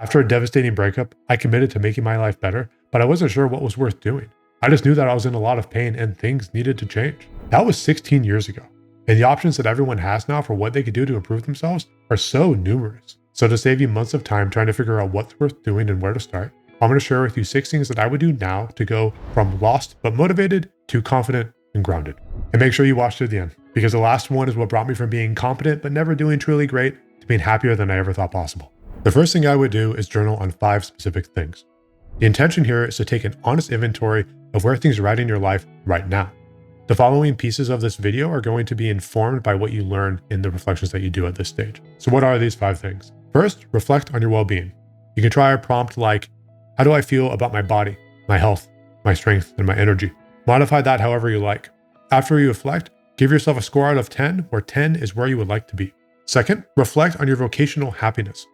After a devastating breakup, I committed to making my life better, but I wasn't sure what was worth doing. I just knew that I was in a lot of pain and things needed to change. That was 16 years ago. And the options that everyone has now for what they could do to improve themselves are so numerous. So to save you months of time trying to figure out what's worth doing and where to start, I'm going to share with you 6 things that I would do now to go from lost but motivated to confident and grounded. And make sure you watch to the end, because the last one is what brought me from being competent but never doing truly great to being happier than I ever thought possible. The first thing I would do is journal on 5 specific things. The intention here is to take an honest inventory of where things are at in your life right now. The following pieces of this video are going to be informed by what you learn in the reflections that you do at this stage. So what are these 5 things? First, reflect on your well-being. You can try a prompt like, how do I feel about my body, my health, my strength, and my energy? Modify that however you like. After you reflect, give yourself a score out of 10, where 10 is where you would like to be. Second, reflect on your vocational happiness.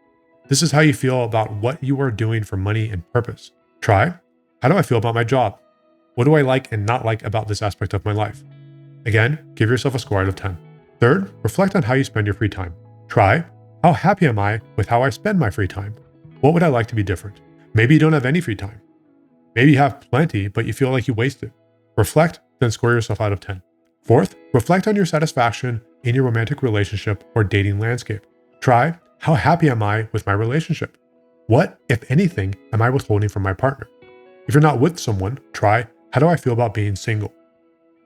This is how you feel about what you are doing for money and purpose. Try, how do I feel about my job? What do I like and not like about this aspect of my life? Again, give yourself a score out of 10. Third, reflect on how you spend your free time. Try, how happy am I with how I spend my free time? What would I like to be different? Maybe you don't have any free time. Maybe you have plenty, but you feel like you waste it. Reflect, then score yourself out of 10. Fourth, reflect on your satisfaction in your romantic relationship or dating landscape. Try, how happy am I with my relationship? What, if anything, am I withholding from my partner? If you're not with someone, try, how do I feel about being single?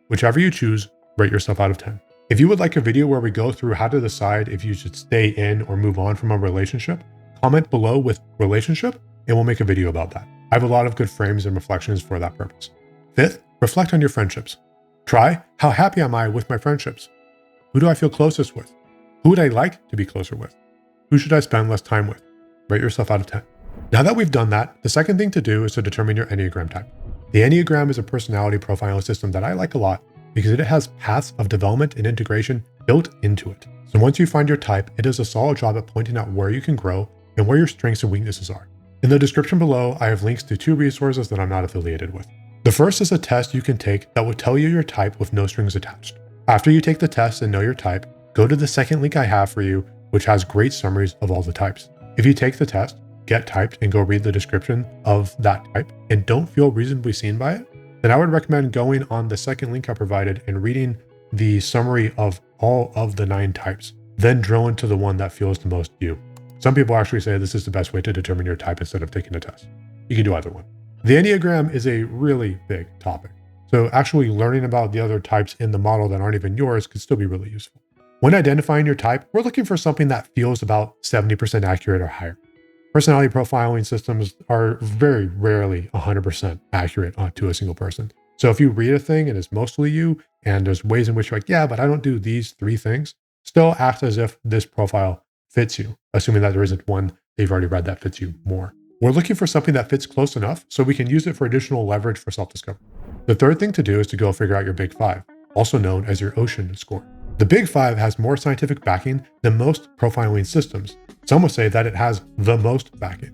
Whichever you choose, rate yourself out of 10. If you would like a video where we go through how to decide if you should stay in or move on from a relationship, comment below with relationship and we'll make a video about that. I have a lot of good frames and reflections for that purpose. Fifth, reflect on your friendships. Try, how happy am I with my friendships? Who do I feel closest with? Who would I like to be closer with? Who should I spend less time with? Rate yourself out of 10. Now that we've done that, the second thing to do is to determine your Enneagram type. The Enneagram is a personality profiling system that I like a lot because it has paths of development and integration built into it. So once you find your type, it does a solid job at pointing out where you can grow and where your strengths and weaknesses are. In the description below, I have links to 2 resources that I'm not affiliated with. The first is a test you can take that will tell you your type with no strings attached. After you take the test and know your type, go to the second link I have for you, which has great summaries of all the types. If you take the test, get typed, and go read the description of that type and don't feel reasonably seen by it, then I would recommend going on the second link I provided and reading the summary of all of the 9 types. Then drill into the one that feels the most you. Some people actually say this is the best way to determine your type instead of taking a test. You can do either one. The Enneagram is a really big topic, so actually learning about the other types in the model that aren't even yours could still be really useful. When identifying your type, we're looking for something that feels about 70% accurate or higher. Personality profiling systems are very rarely 100% accurate to a single person. So if you read a thing and it's mostly you, and there's ways in which you're like, yeah, but I don't do these 3 things, still act as if this profile fits you, assuming that there isn't one that you've already read that fits you more. We're looking for something that fits close enough so we can use it for additional leverage for self-discovery. The third thing to do is to go figure out your Big 5, also known as your Ocean score. The Big 5 has more scientific backing than most profiling systems. Some would say that it has the most backing.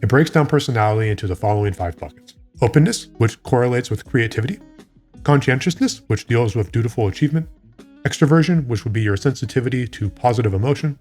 It breaks down personality into the following 5 buckets. Openness, which correlates with creativity. Conscientiousness, which deals with dutiful achievement. Extroversion, which would be your sensitivity to positive emotion.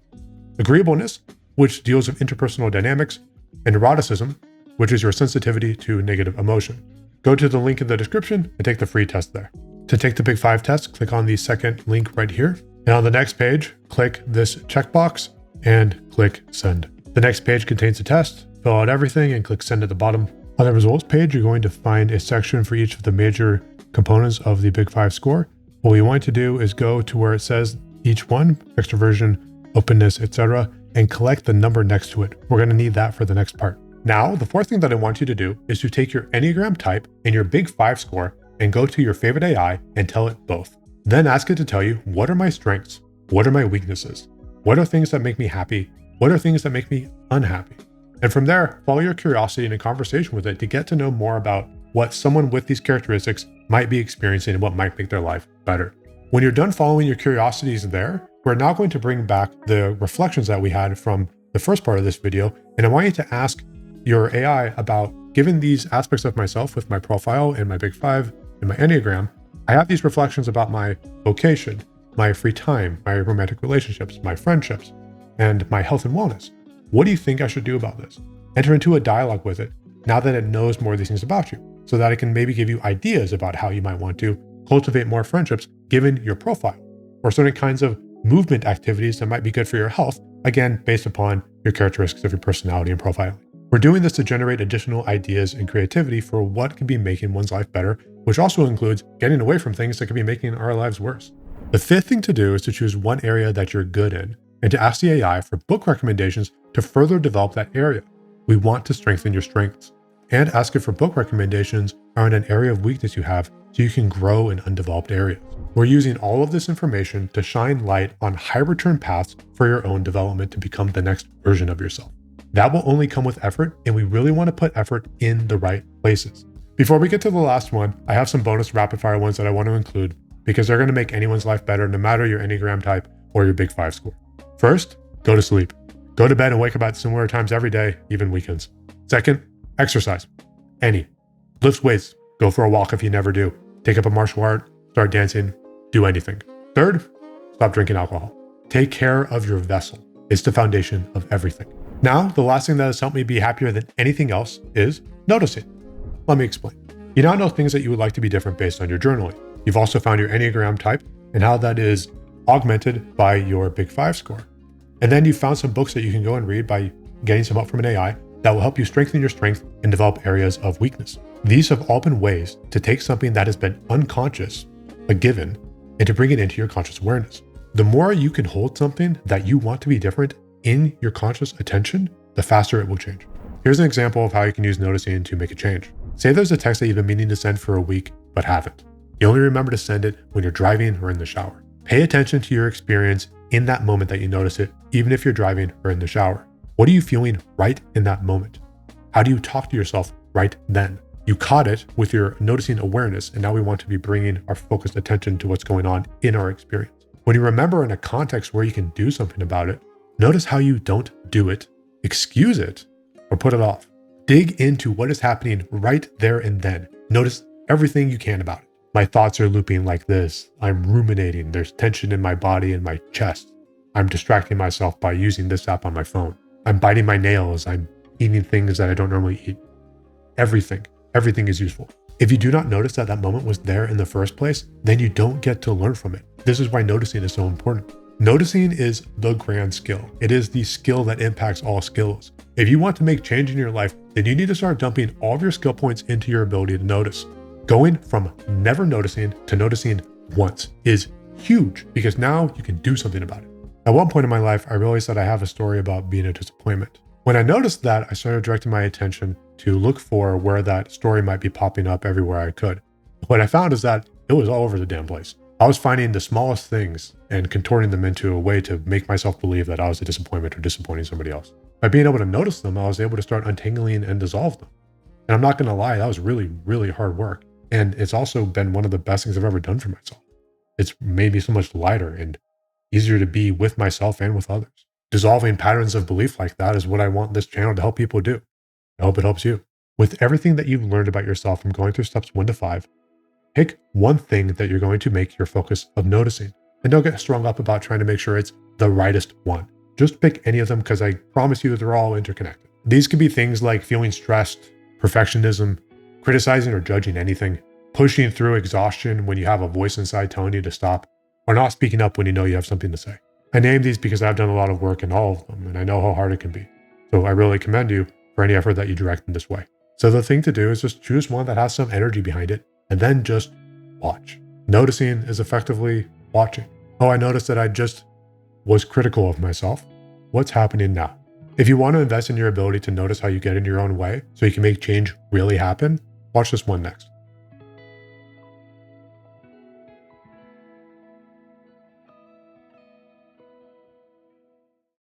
Agreeableness, which deals with interpersonal dynamics. And eroticism, which is your sensitivity to negative emotion. Go to the link in the description and take the free test there. To take the Big 5 test, click on the second link right here. And on the next page, click this checkbox and click send. The next page contains a test. Fill out everything and click send at the bottom. On the results page, you're going to find a section for each of the major components of the Big 5 score. What we want to do is go to where it says each one, extroversion, openness, etc., and collect the number next to it. We're going to need that for the next part. Now, the fourth thing that I want you to do is to take your Enneagram type and your Big 5 score and go to your favorite AI and tell it both. Then ask it to tell you, what are my strengths? What are my weaknesses? What are things that make me happy? What are things that make me unhappy? And from there, follow your curiosity in a conversation with it to get to know more about what someone with these characteristics might be experiencing and what might make their life better. When you're done following your curiosities there, we're now going to bring back the reflections that we had from the first part of this video. And I want you to ask your AI about, given these aspects of myself with my profile and my Big 5 and my Enneagram, I have these reflections about my vocation, my free time, my romantic relationships, my friendships, and my health and wellness. What do you think I should do about this? Enter into a dialogue with it now that it knows more of these things about you, so that it can maybe give you ideas about how you might want to cultivate more friendships given your profile, or certain kinds of movement activities that might be good for your health, again, based upon your characteristics of your personality and profiling. We're doing this to generate additional ideas and creativity for what can be making one's life better, which also includes getting away from things that could be making our lives worse. The fifth thing to do is to choose one area that you're good in and to ask the AI for book recommendations to further develop that area. We want to strengthen your strengths, and ask it for book recommendations around an area of weakness you have so you can grow in undeveloped areas. We're using all of this information to shine light on high return paths for your own development to become the next version of yourself. That will only come with effort, and we really want to put effort in the right places. Before we get to the last one, I have some bonus rapid fire ones that I want to include because they're going to make anyone's life better no matter your Enneagram type or your Big 5 score. First, go to sleep. Go to bed and wake up at similar times every day, even weekends. Second, exercise. Any. Lift weights. Go for a walk if you never do. Take up a martial art. Start dancing. Do anything. Third, stop drinking alcohol. Take care of your vessel. It's the foundation of everything. Now, the last thing that has helped me be happier than anything else is noticing. Let me explain. You now know things that you would like to be different based on your journaling. You've also found your Enneagram type and how that is augmented by your Big 5 score. And then you found some books that you can go and read by getting some help from an AI that will help you strengthen your strength and develop areas of weakness. These have all been ways to take something that has been unconscious, a given, and to bring it into your conscious awareness. The more you can hold something that you want to be different in your conscious attention, the faster it will change. Here's an example of how you can use noticing to make a change. Say there's a text that you've been meaning to send for a week, but haven't. You only remember to send it when you're driving or in the shower. Pay attention to your experience in that moment that you notice it, even if you're driving or in the shower. What are you feeling right in that moment? How do you talk to yourself right then? You caught it with your noticing awareness, and now we want to be bringing our focused attention to what's going on in our experience. When you remember in a context where you can do something about it, notice how you don't do it, excuse it, or put it off. Dig into what is happening right there and then. Notice everything you can about it. My thoughts are looping like this. I'm ruminating. There's tension in my body and my chest. I'm distracting myself by using this app on my phone. I'm biting my nails. I'm eating things that I don't normally eat. Everything is useful. If you do not notice that that moment was there in the first place, then you don't get to learn from it. This is why noticing is so important. Noticing is the grand skill. It is the skill that impacts all skills. If you want to make change in your life, then you need to start dumping all of your skill points into your ability to notice. Going from never noticing to noticing once is huge because now you can do something about it. At one point in my life, I realized that I have a story about being a disappointment. When I noticed that, I started directing my attention to look for where that story might be popping up everywhere I could. What I found is that it was all over the damn place. I was finding the smallest things and contorting them into a way to make myself believe that I was a disappointment or disappointing somebody else. By being able to notice them, I was able to start untangling and dissolve them. And I'm not going to lie, that was really, really hard work. And it's also been one of the best things I've ever done for myself. It's made me so much lighter and easier to be with myself and with others. Dissolving patterns of belief like that is what I want this channel to help people do. I hope it helps you. With everything that you've learned about yourself from going through steps 1 to 5, pick one thing that you're going to make your focus of noticing. And don't get strung up about trying to make sure it's the rightest one. Just pick any of them because I promise you that they're all interconnected. These could be things like feeling stressed, perfectionism, criticizing or judging anything, pushing through exhaustion when you have a voice inside telling you to stop, or not speaking up when you know you have something to say. I name these because I've done a lot of work in all of them, and I know how hard it can be. So I really commend you for any effort that you direct in this way. So the thing to do is just choose one that has some energy behind it, and then just watch. Noticing is effectively watching. Oh, I noticed that I just was critical of myself. What's happening now? If you want to invest in your ability to notice how you get in your own way so you can make change really happen, watch this one next.